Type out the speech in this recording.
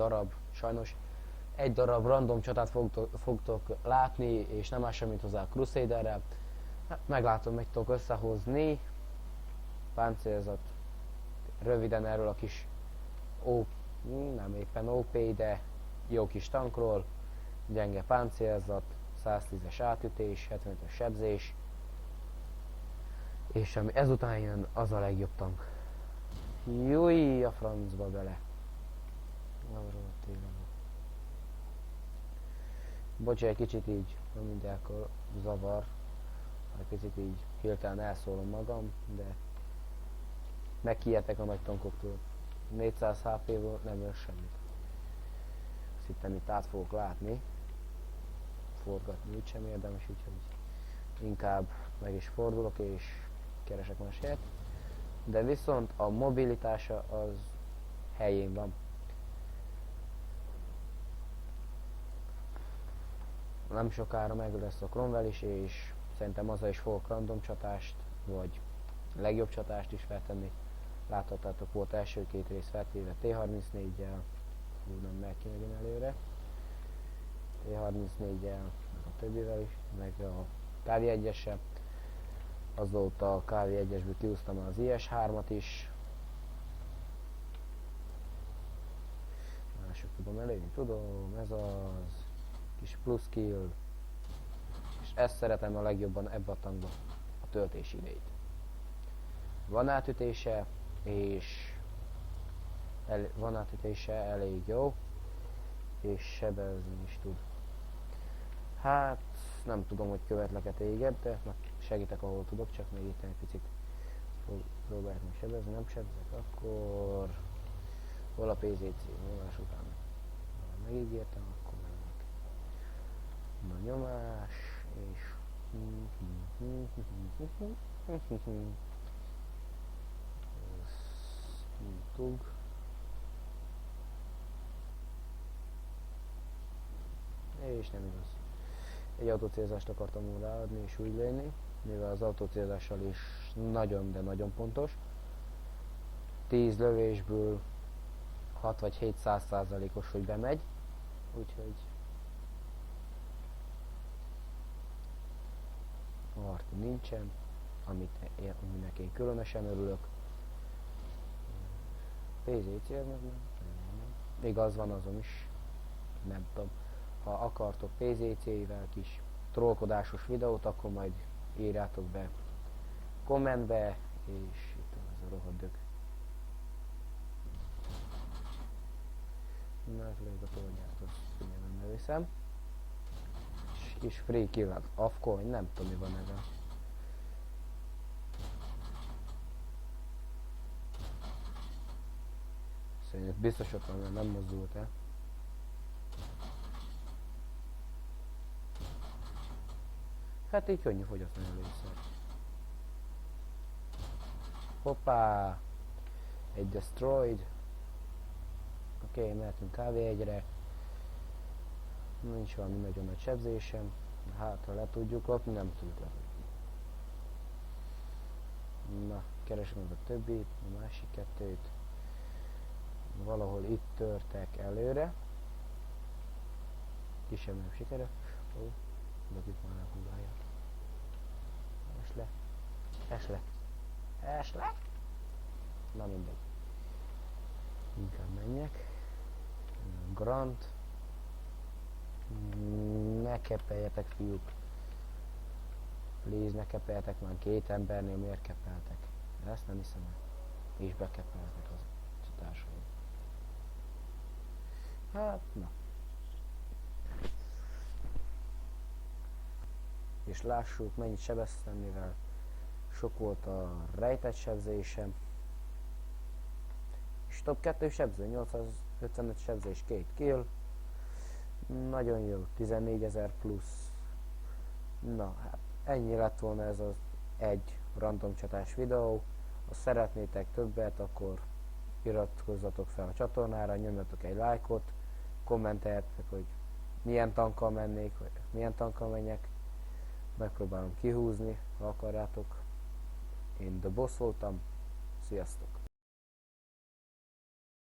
darab, sajnos egy darab random csatát fogtok látni, és nem más sem, mint hozzá a Crusaderrel. Hát meglátom, meg tudok összehozni. Páncélzat. Röviden erről a kis nem éppen OP, de jó kis tankról. Gyenge páncélzat, 110-es átütés, 75-ös sebzés. És ami ezután jön, az a legjobb tank. Júj, a francba bele. Bocsánat, egy kicsit így, mindenkor zavar. Egy picit így hirtelen elszólom magam, de megijedtek a nagy tankoktól. 400 HP-ból nem öl semmit. Azt hittem, itt át fogok látni. Forgatni úgy sem érdemes, úgyhogy inkább meg is fordulok és keresek más helyet. De viszont a mobilitása az helyén van. Nem sokára meg lesz a Cromwell is, és szerintem azzal is fogok random csatást, vagy legjobb csatást is feltenni. Láthattátok, volt első két rész feltéve T-34-jel, nem meg ki megint előre. T-34-jel, meg a többivel is, meg a KV-1-essel. Azóta a KV-1-esből kiúztam az IS-3-at is. Mások tudom előni, tudom, ez az kis plusz kill. És ezt szeretem a legjobban ebbe a tankba, a töltési idejét. Van átütése, és van átütése elég jó, és sebezni is tud. Hát nem tudom, hogy követlek-e téged, de segítek ahol tudok, csak még itt egy picit próbálják meg sebezni, nem sebzek, akkor hol a PZC nyomás után megígértem, akkor mennek. Na nyomás, és tug. És nem igaz. Egy autócélzást akartam volna ráadni és úgy lőni, mivel az autócélzással is nagyon, de nagyon pontos. 10 lövésből 6 vagy 700%-os, hogy bemegy, úgyhogy arti nincsen, aminek én különösen örülök. PZC, nem. Igaz, van azon is, nem tudom. Ha akartok PZC-vel kis trollkodásos videót, akkor majd írjátok be kommentbe, és itt van ez a rohadt dög. Na, lőjük a tornyát, azt figyelmembe viszem. És kis free kill, afcoin, nem tudom mi van ezzel. Szerintem biztos ott van, mert nem mozdult el. Hát így könnyű fogyasztani először. Hoppá! Egy destroyed. Oké, mehetünk KV-1-re. Nincs valami nagyon nagy sebzésem. Hát, ha le tudjuk lopni, nem tudjuk lopni. Na, keresem meg a többit, a másik kettőt. Valahol itt törtek előre. Kisebb nem sikere. Ó, dobjuk már a hulláját. Esle. Na mindegy. Inkább menjek. Grant. Ne keppeljetek, fiúk. Please, ne keppeljetek már, két embernél miért keppeltek? Ezt nem hiszem el. És bekeppeltek az társaim. Hát, na. És lássuk, mennyit sebeztem, mivel sok volt a rejtett sebzésem. És top 2 sebző, 855 sebzés, 2 kill. Nagyon jó, 14.000 plusz. Na, hát ennyi lett volna ez az egy random csatás videó. Ha szeretnétek többet, akkor iratkozzatok fel a csatornára, nyomjatok egy lájkot, kommenteljetek, hogy milyen tankkal mennék, vagy milyen tankkal menjek. Megpróbálom kihúzni, ha akarjátok. Én The Boss voltam. Sziasztok!